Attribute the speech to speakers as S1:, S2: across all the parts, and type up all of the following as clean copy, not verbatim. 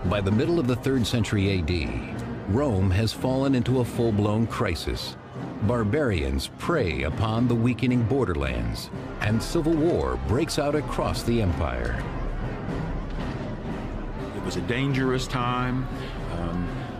S1: By the middle of the 3rd century AD, Rome has fallen into a full-blown crisis. Barbarians prey upon the weakening borderlands, and civil war breaks out across the empire.
S2: It was a dangerous time,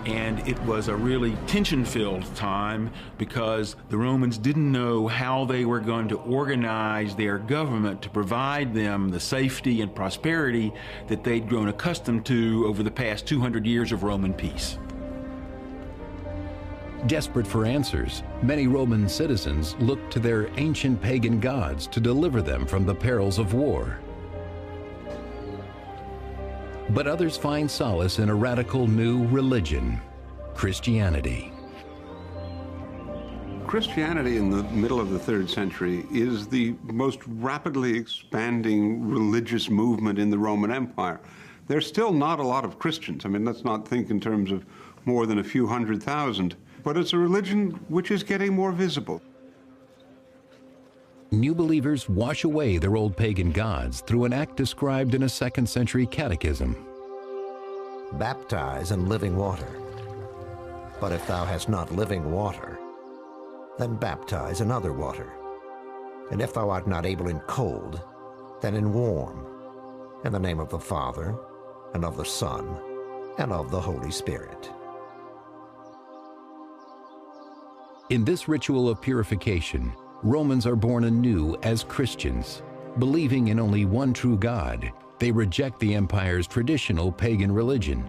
S2: and it was a really tension-filled time because the Romans didn't know how they were going to organize their government to provide them the safety and prosperity that they'd grown accustomed to over the past 200 years of Roman peace.
S1: Desperate for answers, many Roman citizens looked to their ancient pagan gods to deliver them from the perils of war. But others find solace in a radical new religion, Christianity.
S3: Christianity in the middle of the 3rd century is the most rapidly expanding religious movement in the Roman Empire. There's still not a lot of Christians. I mean, let's not think in terms of more than a few 100,000. But it's a religion which is getting more visible.
S1: New believers wash away their old pagan gods through an act described in a 2nd century catechism.
S4: Baptize in living water. But if thou hast not living water, then baptize in other water. And if thou art not able in cold, then in warm. In the name of the Father, and of the Son, and of the Holy Spirit.
S1: In this ritual of purification, Romans are born anew as Christians. Believing in only one true God, they reject the empire's traditional pagan religion.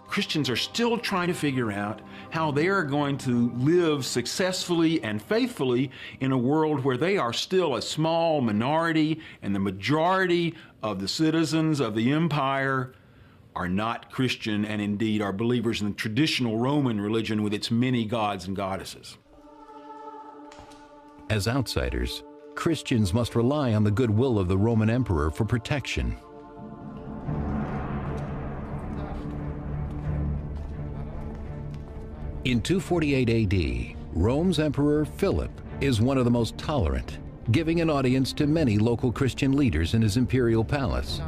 S2: Christians are still trying to figure out how they are going to live successfully and faithfully in a world where they are still a small minority and the majority of the citizens of the empire are not Christian and indeed are believers in the traditional Roman religion with its many gods and goddesses.
S1: As outsiders, Christians must rely on the goodwill of the Roman emperor for protection. In 248 AD, Rome's Emperor Philip is one of the most tolerant, giving an audience to many local Christian leaders in his imperial palace.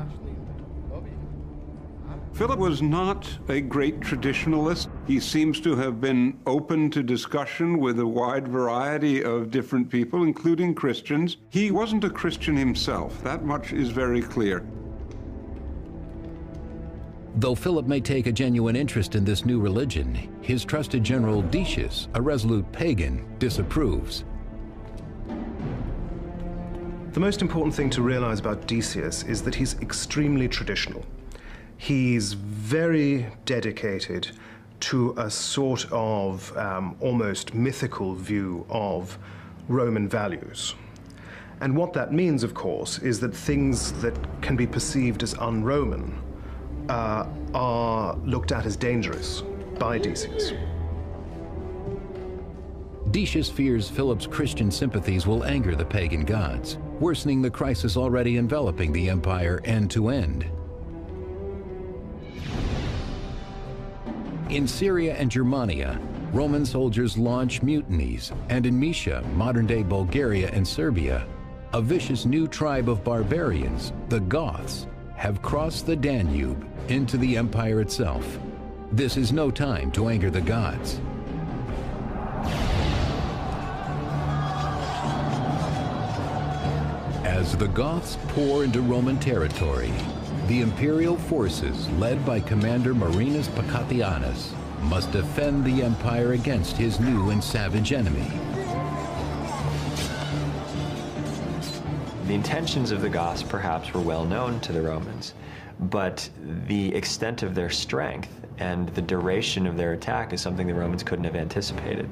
S3: Philip was not a great traditionalist. He seems to have been open to discussion with a wide variety of different people, including Christians. He wasn't a Christian himself. That much is very clear.
S1: Though Philip may take a genuine interest in this new religion, his trusted general Decius, a resolute pagan, disapproves.
S5: The most important thing to realize about Decius is that he's extremely traditional. He's very dedicated to a sort of almost mythical view of Roman values. And what that means, of course, is that things that can be perceived as un-Roman are looked at as dangerous by Decius.
S1: Decius fears Philip's Christian sympathies will anger the pagan gods, worsening the crisis already enveloping the empire end to end. In Syria and Germania, Roman soldiers launch mutinies, and in Mysia, modern-day Bulgaria and Serbia, a vicious new tribe of barbarians, the Goths, have crossed the Danube into the empire itself. This is no time to anger the gods. As the Goths pour into Roman territory, the imperial forces, led by Commander Marinus Pacatianus, must defend the empire against his new and savage enemy.
S6: The intentions of the Goths perhaps were well known to the Romans, but the extent of their strength and the duration of their attack is something the Romans couldn't have anticipated.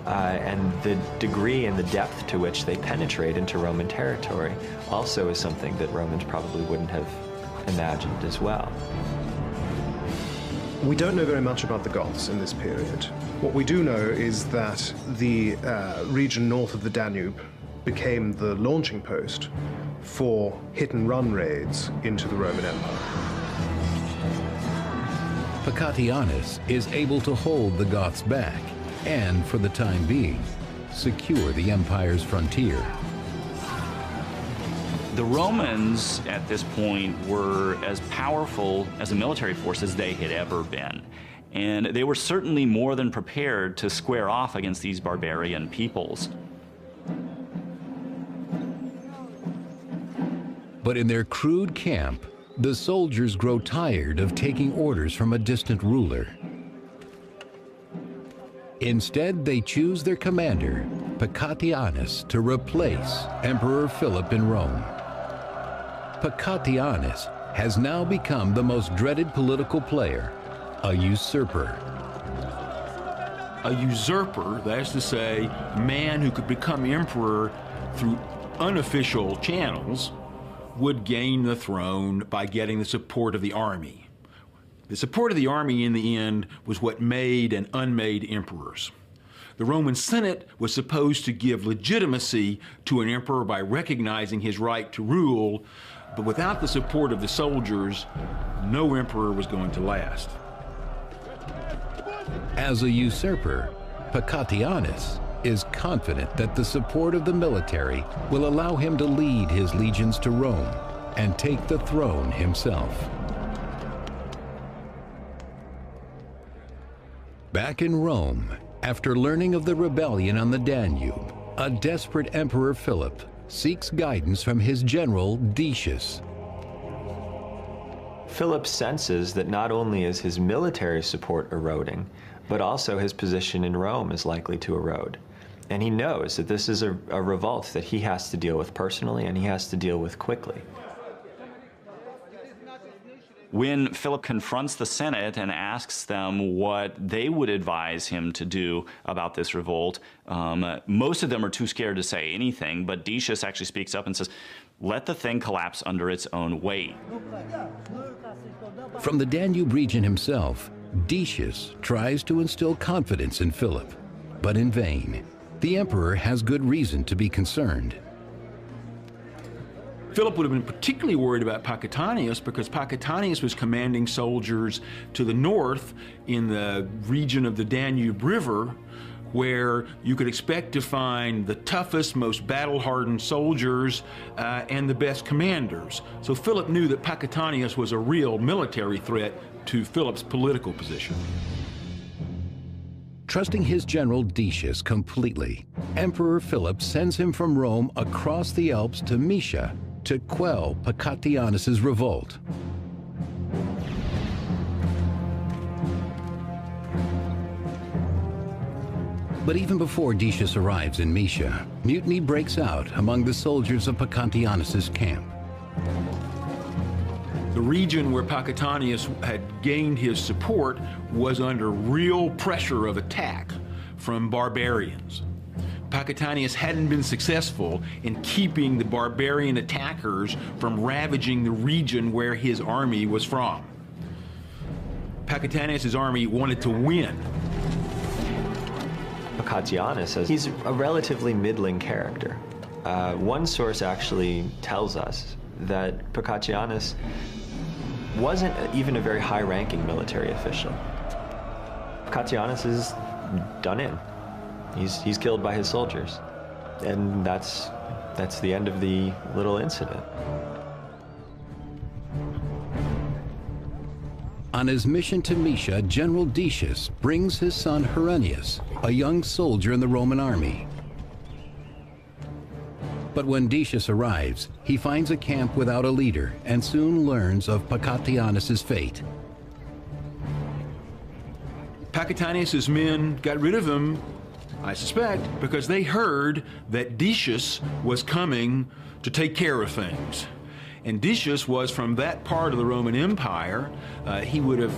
S6: And the degree and the depth to which they penetrate into Roman territory also is something that Romans probably wouldn't have imagined as well.
S5: We don't know very much about the Goths in this period. What we do know is that the region north of the Danube became the launching post for hit-and-run raids into the Roman Empire.
S1: Pacatianus is able to hold the Goths back and, for the time being, secure the empire's frontier.
S7: The Romans at this point were as powerful as a military force as they had ever been. And they were certainly more than prepared to square off against these barbarian peoples.
S1: But in their crude camp, the soldiers grow tired of taking orders from a distant ruler. Instead, they choose their commander, Pacatianus, to replace Emperor Philip in Rome. Pacatianus has now become the most dreaded political player, a usurper.
S2: A usurper, that is to say, a man who could become emperor through unofficial channels, would gain the throne by getting the support of the army. The support of the army in the end was what made and unmade emperors. The Roman Senate was supposed to give legitimacy to an emperor by recognizing his right to rule, but without the support of the soldiers, no emperor was going to last.
S1: As a usurper, Pacatianus is confident that the support of the military will allow him to lead his legions to Rome and take the throne himself. Back in Rome, after learning of the rebellion on the Danube, a desperate Emperor Philip seeks guidance from his general Decius.
S6: Philip senses that not only is his military support eroding, but also his position in Rome is likely to erode. And he knows that this is a revolt that he has to deal with personally and he has to deal with quickly.
S7: When Philip confronts the Senate and asks them what they would advise him to do about this revolt, most of them are too scared to say anything, but Decius actually speaks up and says, let the thing collapse under its own weight.
S1: From the Danube region himself, Decius tries to instill confidence in Philip, but in vain. The emperor has good reason to be concerned.
S2: Philip would have been particularly worried about Pacatianus because Pacatianus was commanding soldiers to the north in the region of the Danube River, where you could expect to find the toughest, most battle-hardened soldiers and the best commanders. So Philip knew that Pacatianus was a real military threat to Philip's political position.
S1: Trusting his general Decius completely, Emperor Philip sends him from Rome across the Alps to Moesia to quell Pacatianus's revolt. But even before Decius arrives in Moesia, mutiny breaks out among the soldiers of Pacatianus's camp.
S2: The region where Pacatianus had gained his support was under real pressure of attack from barbarians. Pacatianus hadn't been successful in keeping the barbarian attackers from ravaging the region where his army was from. Pacatianus's army wanted to win.
S6: Pacatianus says he's a relatively middling character. One source actually tells us that Pacatianus wasn't even a very high-ranking military official. Pacatianus is done in. He's killed by his soldiers. And that's the end of the little incident.
S1: On his mission to Moesia, General Decius brings his son Herennius, a young soldier in the Roman army. But when Decius arrives, he finds a camp without a leader and soon learns of Pacatianus's fate.
S2: Pacatianus's men got rid of him, I suspect, because they heard that Decius was coming to take care of things. And Decius was from that part of the Roman Empire. He would have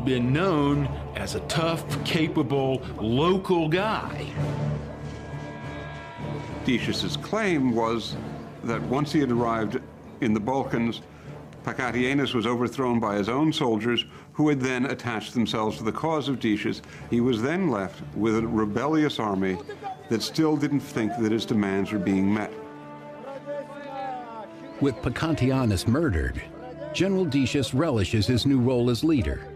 S2: been known as a tough, capable, local guy.
S3: Decius's claim was that once he had arrived in the Balkans, Pacatianus was overthrown by his own soldiers, who had then attached themselves to the cause of Decius. He was then left with a rebellious army that still didn't think that his demands were being met.
S1: With Pacatianus murdered, General Decius relishes his new role as leader.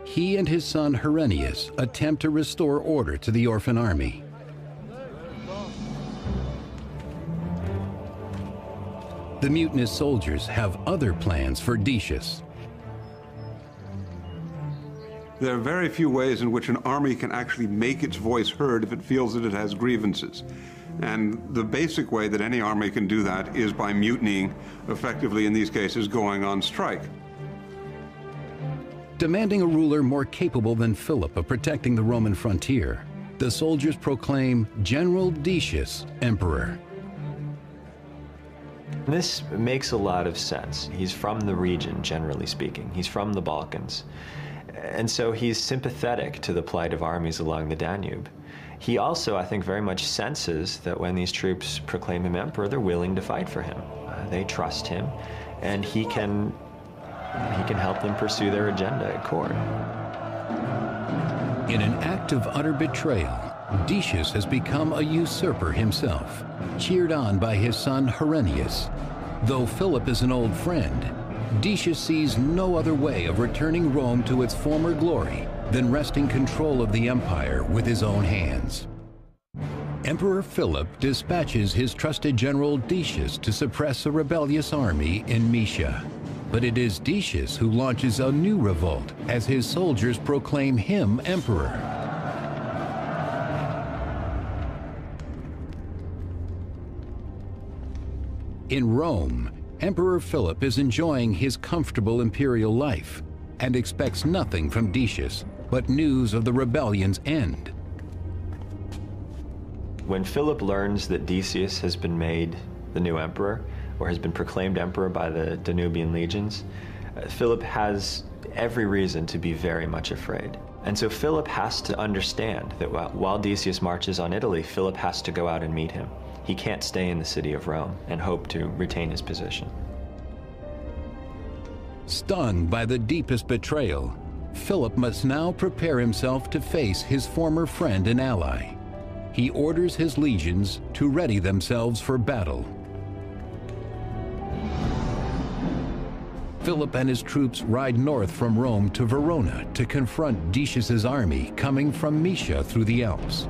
S1: He and his son Herennius attempt to restore order to the orphan army. The mutinous soldiers have other plans for Decius.
S3: There are very few ways in which an army can actually make its voice heard if it feels that it has grievances. And the basic way that any army can do that is by mutinying, effectively in these cases going on strike.
S1: Demanding a ruler more capable than Philip of protecting the Roman frontier, the soldiers proclaim General Decius emperor.
S6: This makes a lot of sense. He's from the region, generally speaking. He's from the Balkans. And so he's sympathetic to the plight of armies along the Danube. He also, I think, very much senses that when these troops proclaim him emperor, they're willing to fight for him. They trust him, and he can help them pursue their agenda at court.
S1: In an act of utter betrayal, Decius has become a usurper himself, cheered on by his son Herennius. Though Philip is an old friend, Decius sees no other way of returning Rome to its former glory than wresting control of the empire with his own hands. Emperor Philip dispatches his trusted general Decius to suppress a rebellious army in Moesia. But it is Decius who launches a new revolt as his soldiers proclaim him emperor. In Rome, Emperor Philip is enjoying his comfortable imperial life and expects nothing from Decius but news of the rebellion's end.
S6: When Philip learns that Decius has been made the new emperor, or has been proclaimed emperor by the Danubian legions, Philip has every reason to be very much afraid. And so Philip has to understand that while Decius marches on Italy, Philip has to go out and meet him. He can't stay in the city of Rome and hope to retain his position.
S1: Stung by the deepest betrayal, Philip must now prepare himself to face his former friend and ally. He orders his legions to ready themselves for battle. Philip and his troops ride north from Rome to Verona to confront Decius's army coming from Moesia through the Alps.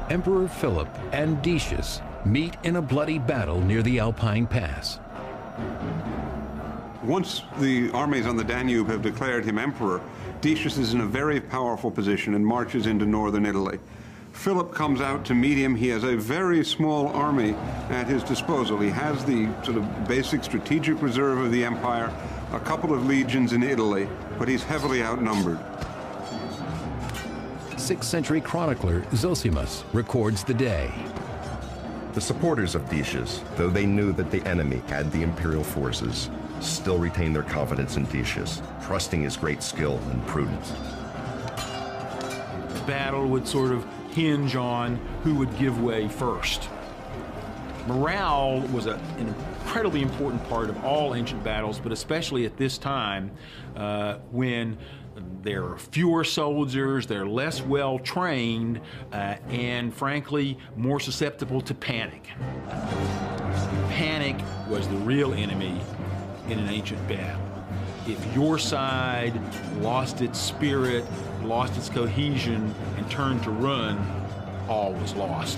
S1: Emperor Philip and Decius meet in a bloody battle near the Alpine Pass.
S3: Once the armies on the Danube have declared him emperor, Decius is in a very powerful position and marches into northern Italy. Philip comes out to meet him. He has a very small army at his disposal. He has the sort of basic strategic reserve of the empire, a couple of legions in Italy, but he's heavily outnumbered.
S1: 6th century chronicler Zosimus records the day.
S8: The supporters of Decius, though they knew that the enemy had the imperial forces, still retained their confidence in Decius, trusting his great skill and prudence.
S2: The battle would sort of hinge on who would give way first. Morale was an incredibly important part of all ancient battles, but especially at this time when there are fewer soldiers, they're less well trained, and frankly, more susceptible to panic. Panic was the real enemy in an ancient battle. If your side lost its spirit, lost its cohesion, and turned to run, all was lost.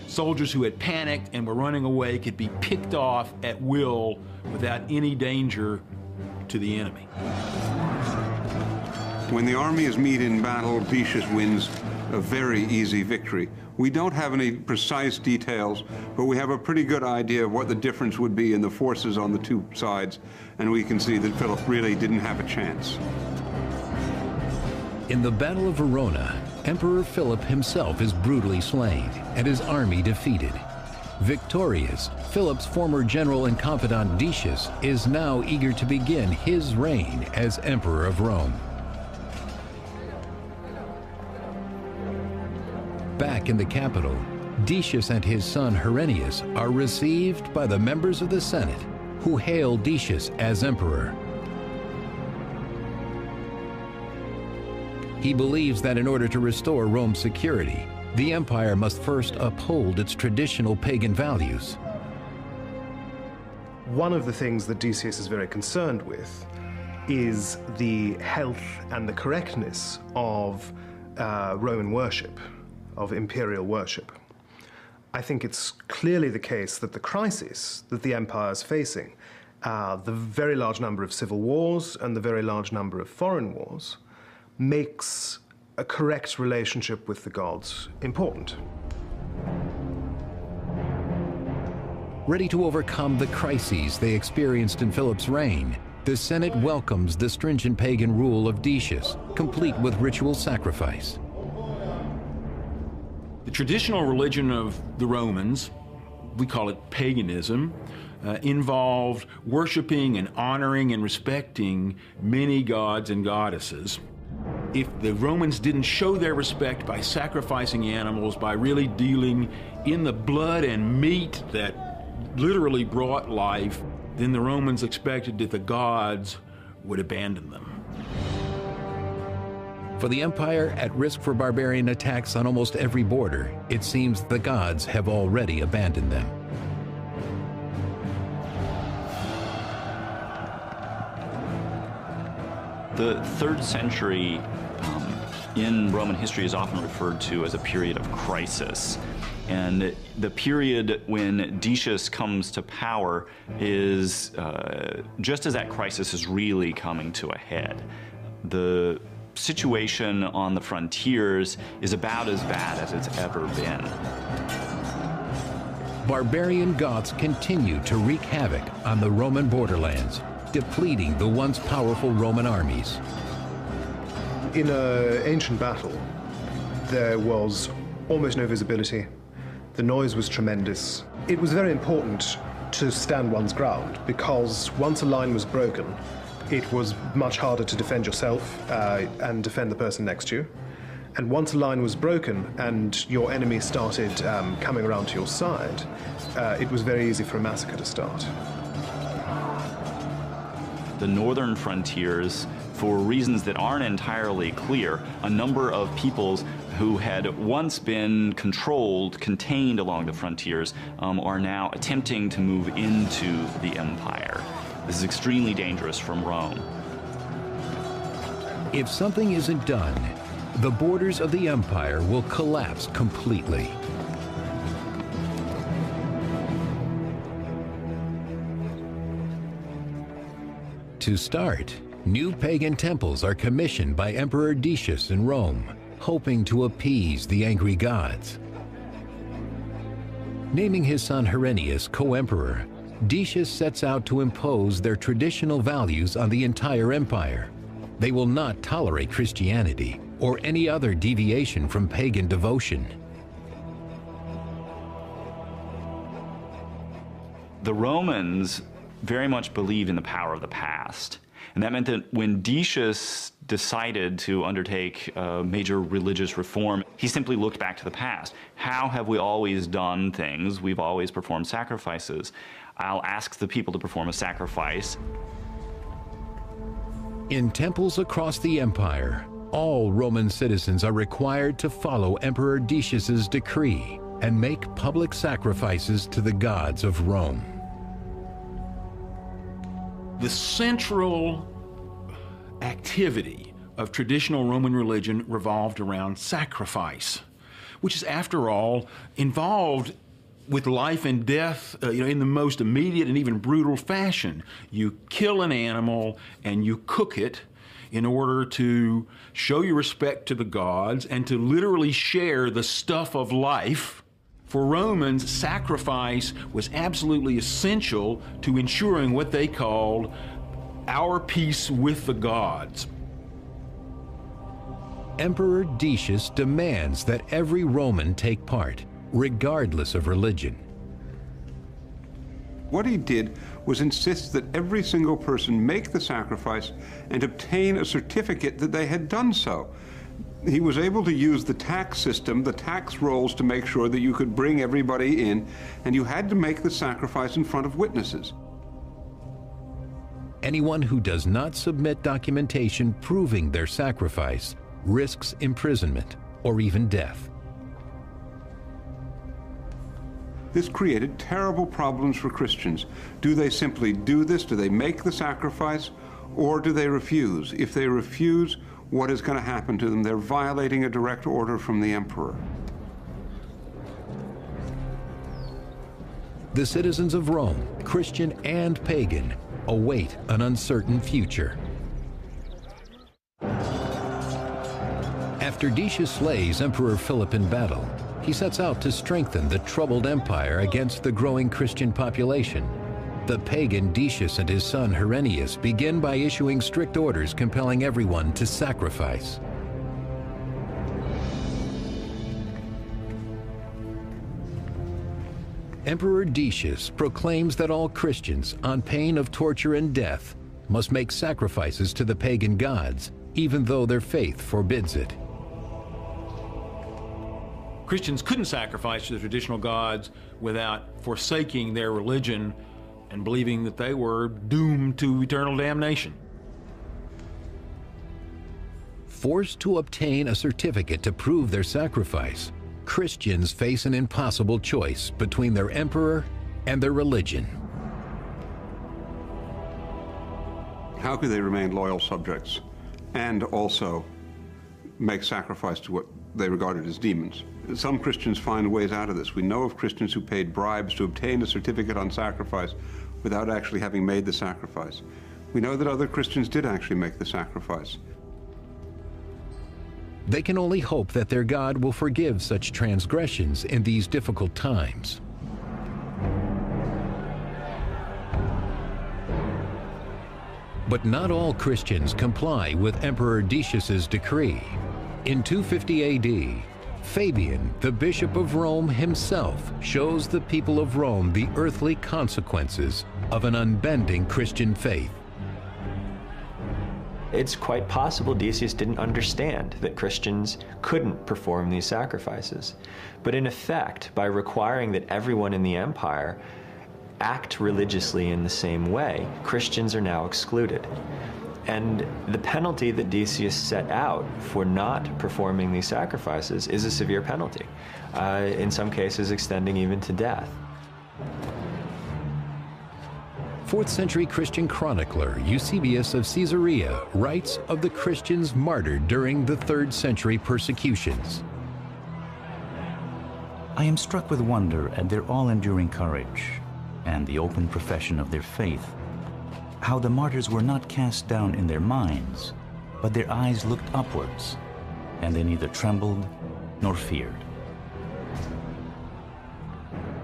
S2: Soldiers who had panicked and were running away could be picked off at will without any danger to the enemy.
S3: When the armies meet in battle, Decius wins a very easy victory. We don't have any precise details, but we have a pretty good idea of what the difference would be in the forces on the two sides, and we can see that Philip really didn't have a chance.
S1: In the Battle of Verona, Emperor Philip himself is brutally slain and his army defeated. Victorious, Philip's former general and confidant Decius is now eager to begin his reign as Emperor of Rome. Back in the capital, Decius and his son Herennius are received by the members of the Senate, who hail Decius as emperor. He believes that in order to restore Rome's security, the empire must first uphold its traditional pagan values.
S5: One of the things that Decius is very concerned with is the health and the correctness of Roman worship. of imperial worship. I think it's clearly the case that the crisis that the empire is facing, the very large number of civil wars and the very large number of foreign wars, makes a correct relationship with the gods important.
S1: Ready to overcome the crises they experienced in Philip's reign, the Senate welcomes the stringent pagan rule of Decius, complete with ritual sacrifice.
S2: The traditional religion of the Romans, we call it paganism, involved worshiping and honoring and respecting many gods and goddesses. If the Romans didn't show their respect by sacrificing animals, by really dealing in the blood and meat that literally brought life, then the Romans expected that the gods would abandon them.
S1: For the empire at risk for barbarian attacks on almost every border, it seems the gods have already abandoned them.
S7: The 3rd century in Roman history is often referred to as a period of crisis. And the period when Decius comes to power is just as that crisis is really coming to a head. The situation on the frontiers is about as bad as it's ever been.
S1: Barbarian Goths continue to wreak havoc on the Roman borderlands, depleting the once powerful Roman armies.
S5: In an ancient battle, there was almost no visibility. The noise was tremendous. It was very important to stand one's ground, because once a line was broken, it was much harder to defend yourself and defend the person next to you. And once a line was broken and your enemy started coming around to your side, it was very easy for a massacre to start.
S7: The northern frontiers, for reasons that aren't entirely clear, a number of peoples who had once been contained along the frontiers, are now attempting to move into the empire. This is extremely dangerous from Rome.
S1: If something isn't done, the borders of the empire will collapse completely. To start, new pagan temples are commissioned by Emperor Decius in Rome, hoping to appease the angry gods. Naming his son Herennius co-emperor, Decius sets out to impose their traditional values on the entire empire. They will not tolerate Christianity or any other deviation from pagan devotion.
S7: The Romans very much believe in the power of the past. And that meant that when Decius decided to undertake a major religious reform, he simply looked back to the past. How have we always done things? We've always performed sacrifices. I'll ask the people to perform a sacrifice.
S1: In temples across the empire, all Roman citizens are required to follow Emperor Decius's decree and make public sacrifices to the gods of Rome.
S2: The central activity of traditional Roman religion revolved around sacrifice, which is, after all, involved with life and death, in the most immediate and even brutal fashion. You kill an animal and you cook it in order to show your respect to the gods and to literally share the stuff of life. For Romans, sacrifice was absolutely essential to ensuring what they called our peace with the gods.
S1: Emperor Decius demands that every Roman take part, regardless of religion.
S3: What he did was insist that every single person make the sacrifice and obtain a certificate that they had done so. He was able to use the tax system, the tax rolls, to make sure that you could bring everybody in, and you had to make the sacrifice in front of witnesses.
S1: Anyone who does not submit documentation proving their sacrifice risks imprisonment or even death.
S3: This created terrible problems for Christians. Do they simply do this? Do they make the sacrifice? Or do they refuse? If they refuse, what is going to happen to them? They're violating a direct order from the emperor.
S1: the citizens of Rome, Christian and pagan, await an uncertain future. After Decius slays Emperor Philip in battle, he sets out to strengthen the troubled empire against the growing Christian population. The pagan Decius and his son Herennius begin by issuing strict orders compelling everyone to sacrifice. Emperor Decius proclaims that all Christians, on pain of torture and death, must make sacrifices to the pagan gods, even though their faith forbids it.
S2: Christians couldn't sacrifice to the traditional gods without forsaking their religion and believing that they were doomed to eternal damnation.
S1: Forced to obtain a certificate to prove their sacrifice, Christians face an impossible choice between their emperor and their religion.
S3: How could they remain loyal subjects and also make sacrifice to what they regarded as demons? Some Christians find ways out of this. We know of Christians who paid bribes to obtain a certificate on sacrifice without actually having made the sacrifice. We know that other Christians did actually make the sacrifice.
S1: They can only hope that their God will forgive such transgressions in these difficult times. But not all Christians comply with Emperor Decius's decree. In 250 AD, Fabian, the Bishop of Rome himself, shows the people of Rome the earthly consequences of an unbending Christian faith.
S6: It's quite possible Decius didn't understand that Christians couldn't perform these sacrifices. But in effect, by requiring that everyone in the empire act religiously in the same way, Christians are now excluded. And the penalty that Decius set out for not performing these sacrifices is a severe penalty, in some cases extending even to death.
S1: 4th century Christian chronicler Eusebius of Caesarea writes of the Christians martyred during the 3rd century persecutions.
S9: I am struck with wonder at their all-enduring courage and the open profession of their faith, how the martyrs were not cast down in their minds, but their eyes looked upwards, and they neither trembled nor feared.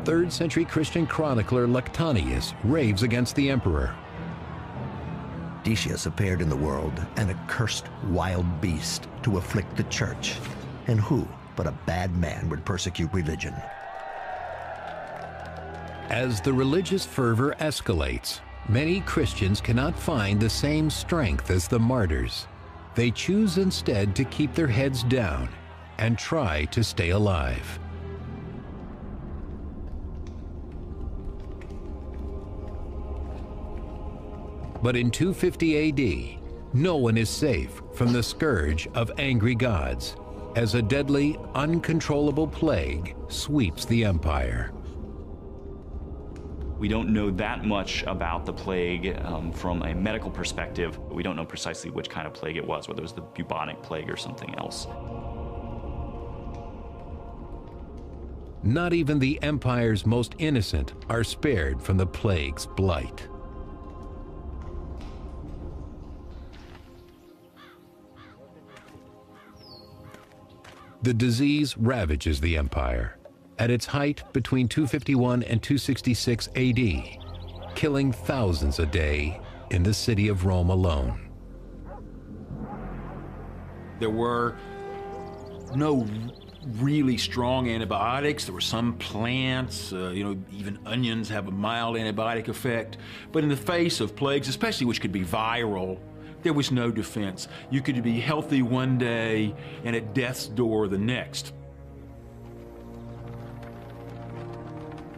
S1: 3rd century Christian chronicler Lactantius raves against the emperor.
S4: Decius appeared in the world an accursed wild beast to afflict the church, and who but a bad man would persecute religion?
S1: As the religious fervor escalates, many Christians cannot find the same strength as the martyrs. They choose instead to keep their heads down and try to stay alive. But in 250 AD, no one is safe from the scourge of angry gods, as a deadly, uncontrollable plague sweeps the empire.
S7: We don't know that much about the plague from a medical perspective. We don't know precisely which kind of plague it was, whether it was the bubonic plague or something else.
S1: Not even the empire's most innocent are spared from the plague's blight. The disease ravages the empire, at its height between 251 and 266 AD, killing thousands a day in the city of Rome alone.
S2: There were no really strong antibiotics. There were some plants, even onions have a mild antibiotic effect. But in the face of plagues, especially which could be viral, there was no defense. You could be healthy one day and at death's door the next.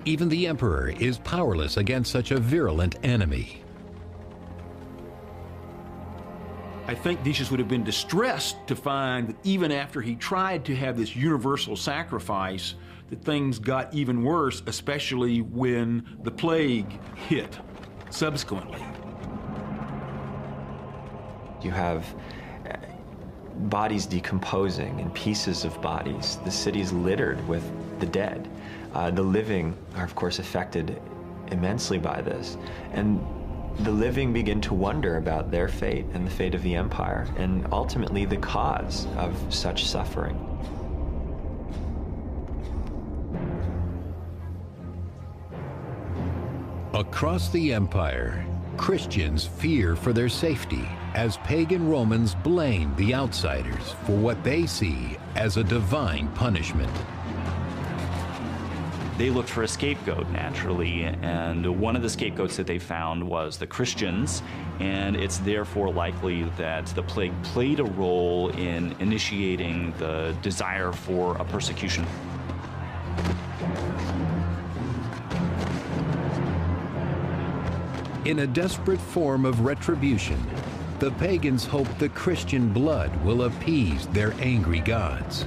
S1: Even the emperor is powerless against such a virulent enemy.
S2: I think Decius would have been distressed to find that even after he tried to have this universal sacrifice, that things got even worse, especially when the plague hit subsequently.
S6: You have bodies decomposing and pieces of bodies. The city's littered with the dead. The living are, of course, affected immensely by this. And the living begin to wonder about their fate and the fate of the empire, and ultimately the cause of such suffering.
S1: Across the empire, Christians fear for their safety as pagan Romans blame the outsiders for what they see as a divine punishment.
S7: They looked for a scapegoat, naturally, and one of the scapegoats that they found was the Christians, and it's therefore likely that the plague played a role in initiating the desire for a persecution.
S1: In a desperate form of retribution, the pagans hope the Christian blood will appease their angry gods.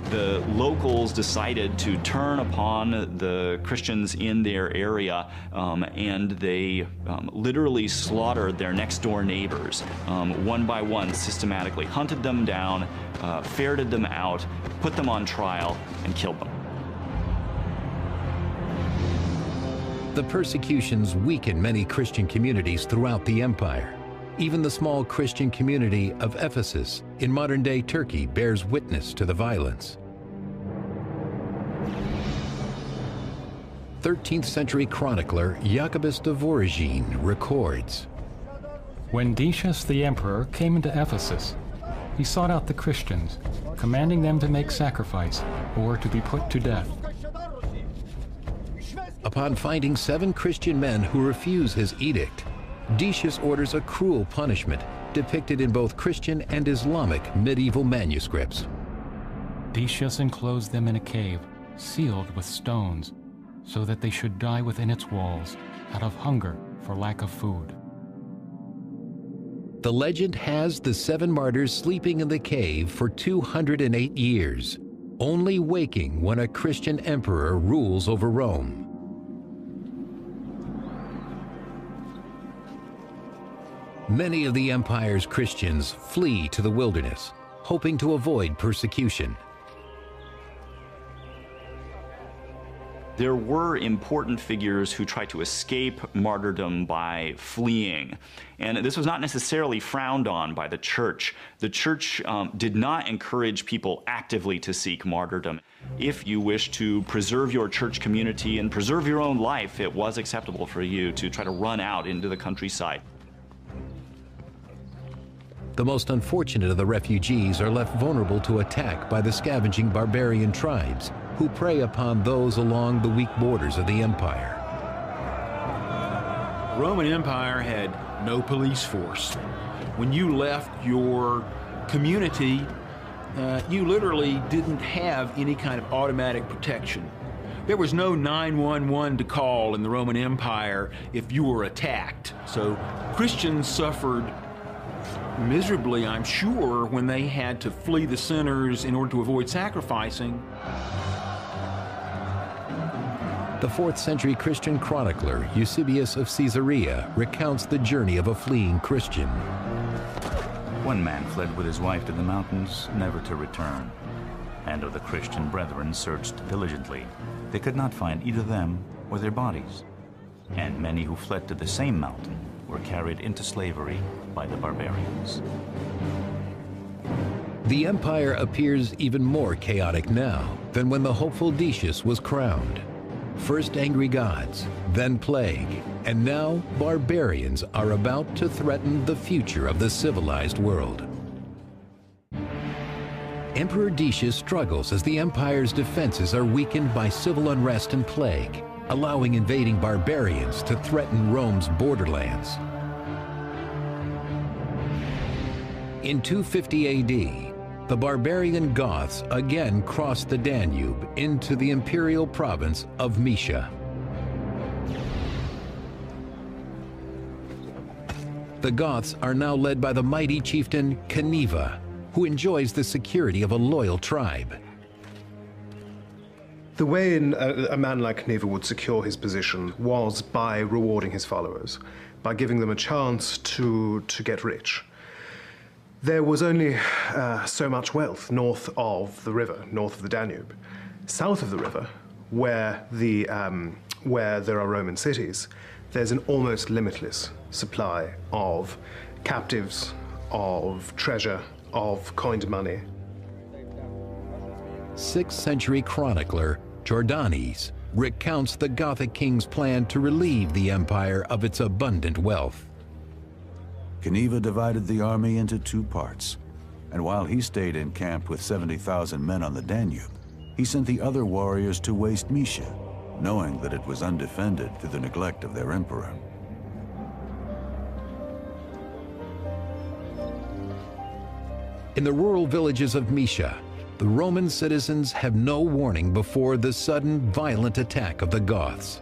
S7: The locals decided to turn upon the Christians in their area, and they literally slaughtered their next-door neighbors, one by one, systematically, hunted them down, ferreted them out, put them on trial, and killed them.
S1: The persecutions weakened many Christian communities throughout the empire. Even the small Christian community of Ephesus in modern-day Turkey bears witness to the violence. 13th century chronicler Jacobus de Voragine records,
S10: "When Decius the emperor came into Ephesus, he sought out the Christians, commanding them to make sacrifice or to be put to death.
S1: Upon finding 7 Christian men who refuse his edict, Decius orders a cruel punishment depicted in both Christian and Islamic medieval manuscripts.
S10: Decius enclosed them in a cave, sealed with stones, so that they should die within its walls, out of hunger for lack of food."
S1: The legend has the 7 martyrs sleeping in the cave for 208 years, only waking when a Christian emperor rules over Rome. Many of the empire's Christians flee to the wilderness, hoping to avoid persecution.
S7: There were important figures who tried to escape martyrdom by fleeing. And this was not necessarily frowned on by the church. The church did not encourage people actively to seek martyrdom. If you wish to preserve your church community and preserve your own life, it was acceptable for you to try to run out into the countryside.
S1: The most unfortunate of the refugees are left vulnerable to attack by the scavenging barbarian tribes who prey upon those along the weak borders of the empire.
S2: The Roman Empire had no police force. When you left your community, you literally didn't have any kind of automatic protection. There was no 911 to call in the Roman Empire if you were attacked. So Christians suffered miserably, I'm sure, when they had to flee the centers in order to avoid sacrificing.
S1: The 4th century Christian chronicler Eusebius of Caesarea recounts the journey of a fleeing Christian.
S9: One man fled with his wife to the mountains, never to return. And of the Christian brethren searched diligently. They could not find either them or their bodies. And many who fled to the same mountain were carried into slavery by the barbarians.
S1: The empire appears even more chaotic now than when the hopeful Decius was crowned. First angry gods, then plague, and now barbarians are about to threaten the future of the civilized world. Emperor Decius struggles as the empire's defenses are weakened by civil unrest and plague, allowing invading barbarians to threaten Rome's borderlands. In 250 AD, the barbarian Goths again crossed the Danube into the imperial province of Moesia. The Goths are now led by the mighty chieftain Caneva, who enjoys the security of a loyal tribe.
S5: The way a man like Caneva would secure his position was by rewarding his followers, by giving them a chance to get rich. there was only so much wealth north of the river, north of the Danube. South of the river, where there are Roman cities, there's an almost limitless supply of captives, of treasure, of coined money.
S1: 6th century chronicler Jordanes recounts the Gothic king's plan to relieve the empire of its abundant wealth.
S11: Cniva divided the army into 2 parts, and while he stayed in camp with 70,000 men on the Danube, he sent the other warriors to waste Mysia, knowing that it was undefended through the neglect of their emperor.
S1: In the rural villages of Mysia, the Roman citizens have no warning before the sudden, violent attack of the Goths.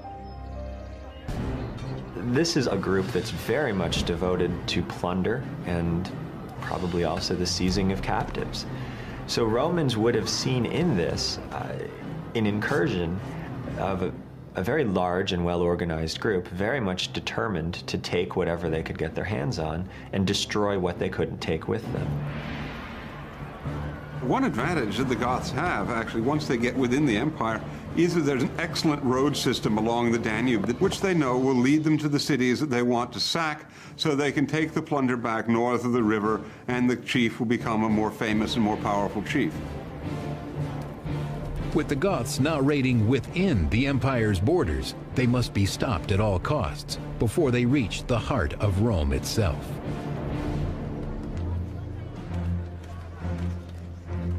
S6: This is a group that's very much devoted to plunder and probably also the seizing of captives. So Romans would have seen in this an incursion of a very large and well-organized group, very much determined to take whatever they could get their hands on and destroy what they couldn't take with them.
S3: One advantage that the Goths have, actually, once they get within the empire, is that there's an excellent road system along the Danube, which they know will lead them to the cities that they want to sack, so they can take the plunder back north of the river, and the chief will become a more famous and more powerful chief.
S1: With the Goths now raiding within the empire's borders, they must be stopped at all costs before they reach the heart of Rome itself.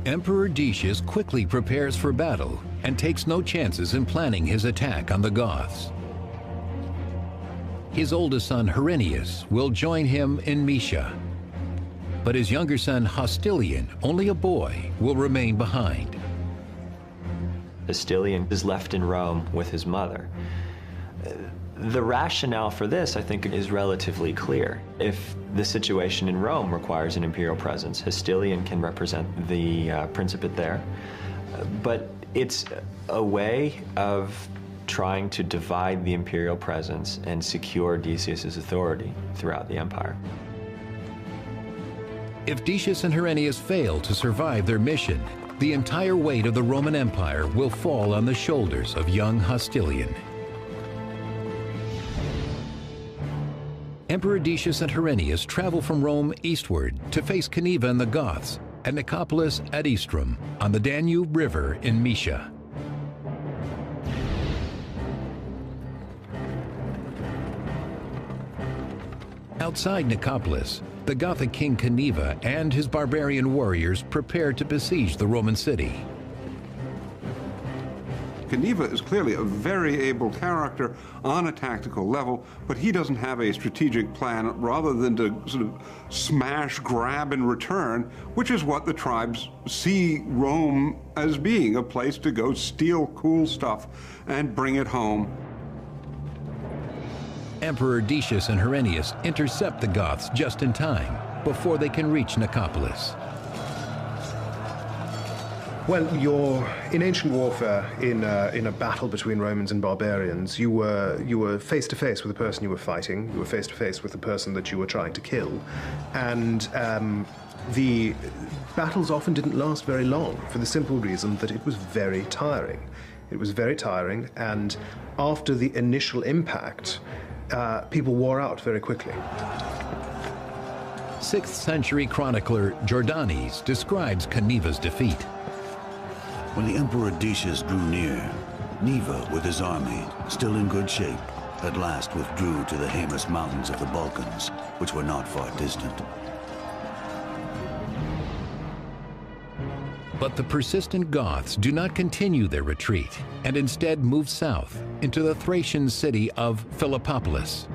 S1: Emperor Decius quickly prepares for battle and takes no chances in planning his attack on the Goths. His oldest son, Herennius, will join him in Mysia. But his younger son, Hostilian, only a boy, will remain behind.
S6: Hostilian is left in Rome with his mother. The rationale for this, I think, is relatively clear. If the situation in Rome requires an imperial presence, Hostilian can represent the principate there. But it's a way of trying to divide the imperial presence and secure Decius's authority throughout the empire.
S1: If Decius and Herennius fail to survive their mission, the entire weight of the Roman Empire will fall on the shoulders of young Hostilian. Emperor Decius and Herennius travel from Rome eastward to face Cniva and the Goths at Nicopolis ad Istrum on the Danube River in Mysia. Outside Nicopolis, the Gothic king Cniva and his barbarian warriors prepare to besiege the Roman city.
S3: Cniva is clearly a very able character on a tactical level, but he doesn't have a strategic plan rather than to sort of smash, grab, and return, which is what the tribes see Rome as being, a place to go steal cool stuff and bring it home.
S1: Emperor Decius and Herennius intercept the Goths just in time before they can reach Nicopolis.
S5: Well, in ancient warfare, in a battle between Romans and barbarians, you were face to face with the person you were fighting. You were face to face with the person that you were trying to kill, and the battles often didn't last very long for the simple reason that it was very tiring. It was very tiring, and after the initial impact, people wore out very quickly.
S1: 6th century chronicler Jordanes describes Cniva's defeat.
S11: When the Emperor Decius drew near, Cniva, with his army, still in good shape, at last withdrew to the Haemus Mountains of the Balkans, which were not far distant.
S1: But the persistent Goths do not continue their retreat and instead move south into the Thracian city of Philippopolis.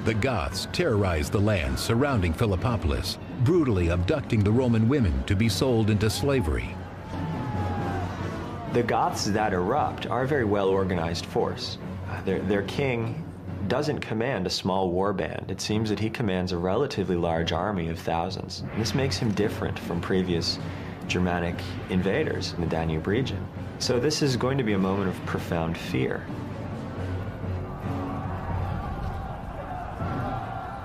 S1: The Goths terrorize the land surrounding Philippopolis, brutally abducting the Roman women to be sold into slavery.
S6: The Goths that erupt are a very well-organized force. Their king doesn't command a small war band. It seems that he commands a relatively large army of thousands. And this makes him different from previous Germanic invaders in the Danube region. So this is going to be a moment of profound fear.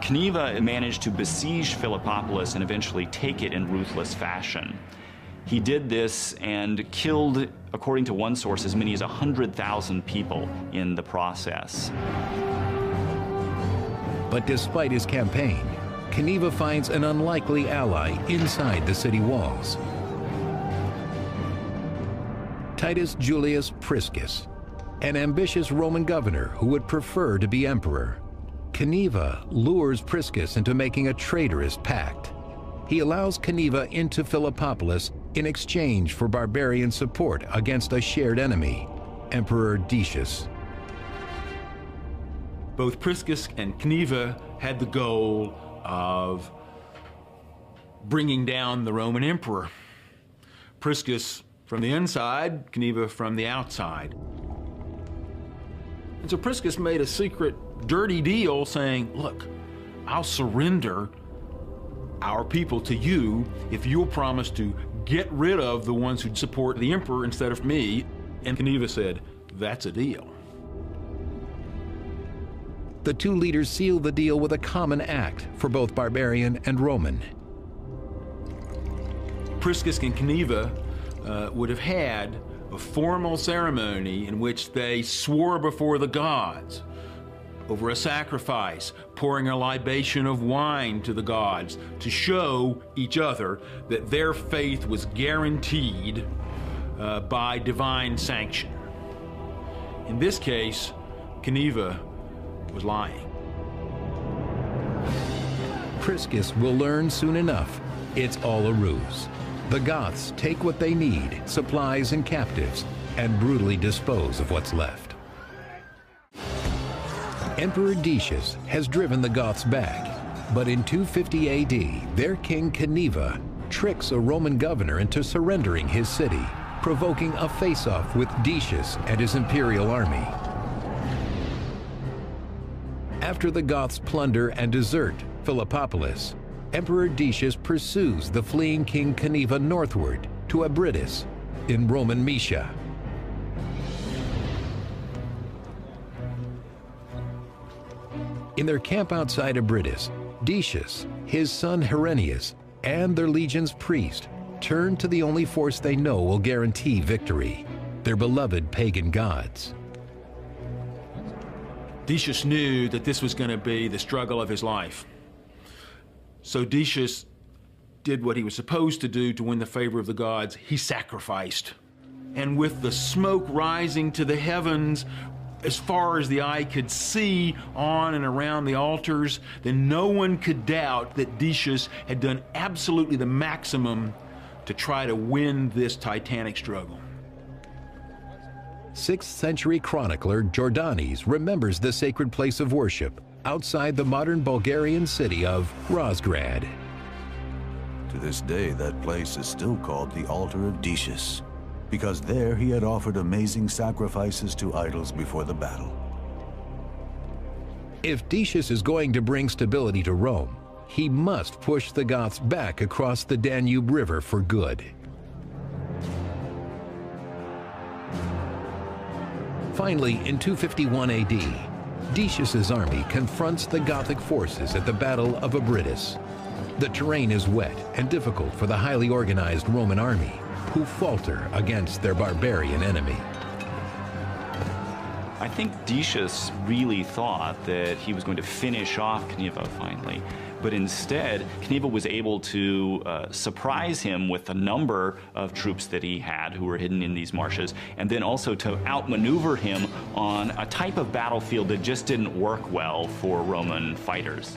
S7: Cneva managed to besiege Philippopolis and eventually take it in ruthless fashion. He did this and killed, according to one source, as many as 100,000 people in the process.
S1: But despite his campaign, Cneva finds an unlikely ally inside the city walls. Titus Julius Priscus, an ambitious Roman governor who would prefer to be emperor. Cneva lures Priscus into making a traitorous pact. He allows Cneva into Philippopolis in exchange for barbarian support against a shared enemy, Emperor Decius.
S2: Both Priscus and Cneva had the goal of bringing down the Roman emperor. Priscus from the inside, Cneva from the outside. And so Priscus made a secret, dirty deal saying, look, I'll surrender our people to you if you'll promise to get rid of the ones who'd support the emperor instead of me. And Cneva said, that's a deal.
S1: The two leaders sealed the deal with a common act for both barbarian and Roman.
S2: Priscus and Cneva would have had a formal ceremony in which they swore before the gods over a sacrifice, pouring a libation of wine to the gods to show each other that their faith was guaranteed by divine sanction. In this case, Cneva was lying.
S1: Priscus will learn soon enough it's all a ruse. The Goths take what they need, supplies and captives, and brutally dispose of what's left. Emperor Decius has driven the Goths back, but in 250 AD, their king Cneva tricks a Roman governor into surrendering his city, provoking a face-off with Decius and his imperial army. After the Goths plunder and desert Philippopolis, Emperor Decius pursues the fleeing King Cneva northward to Abritus in Roman Moesia. In their camp outside Abritus, Decius, his son Herennius, and their legion's priest turn to the only force they know will guarantee victory, their beloved pagan gods.
S2: Decius knew that this was going to be the struggle of his life. So Decius did what he was supposed to do to win the favor of the gods. He sacrificed. And with the smoke rising to the heavens, as far as the eye could see on and around the altars, then no one could doubt that Decius had done absolutely the maximum to try to win this titanic struggle.
S1: 6th century chronicler Jordanes remembers the sacred place of worship outside the modern Bulgarian city of Razgrad.
S11: To this day, that place is still called the Altar of Decius, because there he had offered amazing sacrifices to idols before the battle.
S1: If Decius is going to bring stability to Rome, he must push the Goths back across the Danube River for good. Finally, in 251 AD, Decius's army confronts the Gothic forces at the Battle of Abritus. The terrain is wet and difficult for the highly organized Roman army, who falter against their barbarian enemy.
S7: I think Decius really thought that he was going to finish off Cneva finally, but instead Cneva was able to surprise him with a number of troops that he had who were hidden in these marshes, and then also to outmaneuver him on a type of battlefield that just didn't work well for Roman fighters.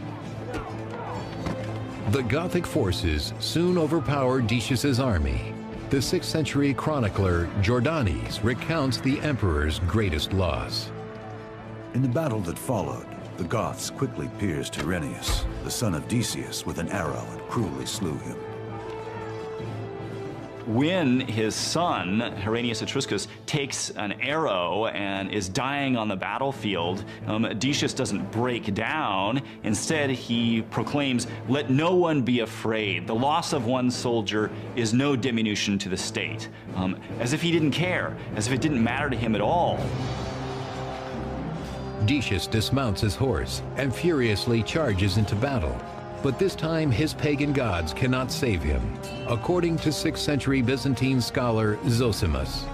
S1: The Gothic forces soon overpower Decius's army. The 6th century chronicler Jordanes recounts the emperor's greatest loss.
S11: In the battle that followed, the Goths quickly pierced Herennius, the son of Decius, with an arrow and cruelly slew him.
S7: When his son, Herennius Etruscus, takes an arrow and is dying on the battlefield, Decius doesn't break down. Instead, he proclaims, "Let no one be afraid. The loss of one soldier is no diminution to the state." As if he didn't care, as if it didn't matter to him at all.
S1: Decius dismounts his horse and furiously charges into battle. But this time, his pagan gods cannot save him, according to 6th century Byzantine scholar Zosimus.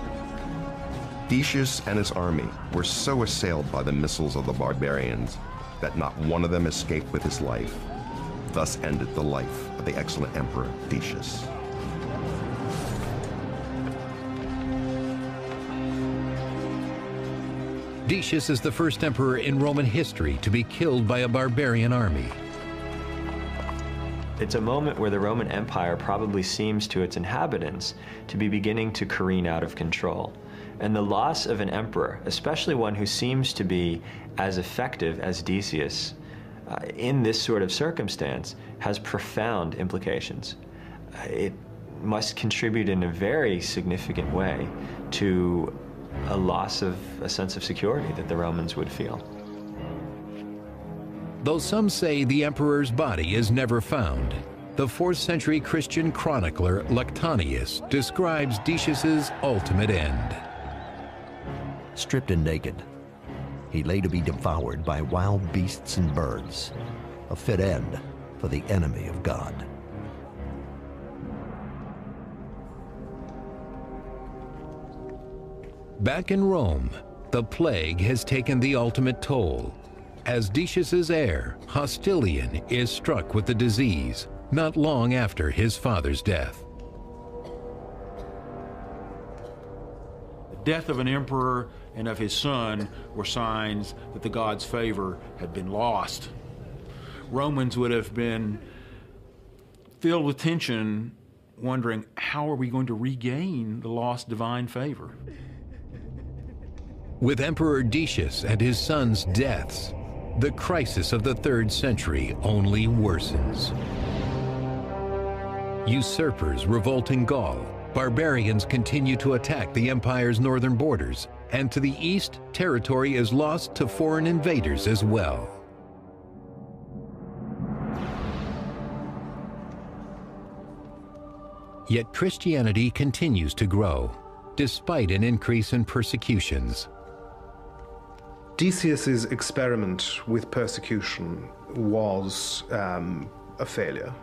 S8: Decius and his army were so assailed by the missiles of the barbarians that not one of them escaped with his life. Thus ended the life of the excellent emperor Decius.
S1: Decius is the first emperor in Roman history to be killed by a barbarian army.
S6: It's a moment where the Roman Empire probably seems to its inhabitants to be beginning to careen out of control. And the loss of an emperor, especially one who seems to be as effective as Decius, in this sort of circumstance, has profound implications. It must contribute in a very significant way to a loss of a sense of security that the Romans would feel.
S1: Though some say the emperor's body is never found, the 4th century Christian chronicler Lactantius describes Decius's ultimate end.
S4: Stripped and naked, he lay to be devoured by wild beasts and birds, a fit end for the enemy of God.
S1: Back in Rome, the plague has taken the ultimate toll, as Decius's heir, Hostilian, is struck with the disease not long after his father's death.
S2: The death of an emperor and of his son were signs that the God's favor had been lost. Romans would have been filled with tension, wondering, how are we going to regain the lost divine favor?
S1: With Emperor Decius and his son's deaths, the crisis of the 3rd century only worsens. Usurpers revolt in Gaul, barbarians continue to attack the empire's northern borders, and to the east, territory is lost to foreign invaders as well. Yet Christianity continues to grow, despite an increase in persecutions.
S5: Decius's experiment with persecution was a failure.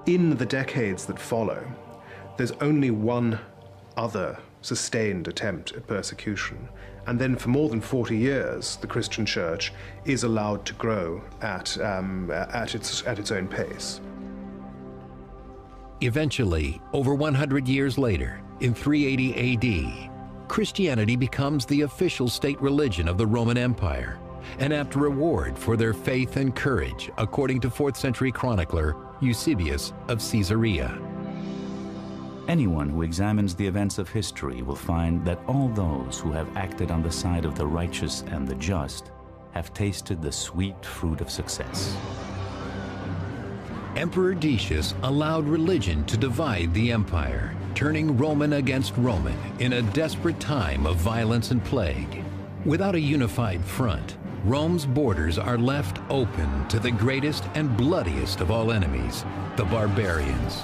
S5: In the decades that follow, there's only one other sustained attempt at persecution, and then for more than 40 years, the Christian Church is allowed to grow at its own pace.
S1: Eventually, over 100 years later, in 380 AD, Christianity becomes the official state religion of the Roman Empire, an apt reward for their faith and courage, according to 4th century chronicler Eusebius of Caesarea.
S9: Anyone who examines the events of history will find that all those who have acted on the side of the righteous and the just have tasted the sweet fruit of success.
S1: Emperor Decius allowed religion to divide the empire, turning Roman against Roman in a desperate time of violence and plague. Without a unified front, Rome's borders are left open to the greatest and bloodiest of all enemies, the barbarians.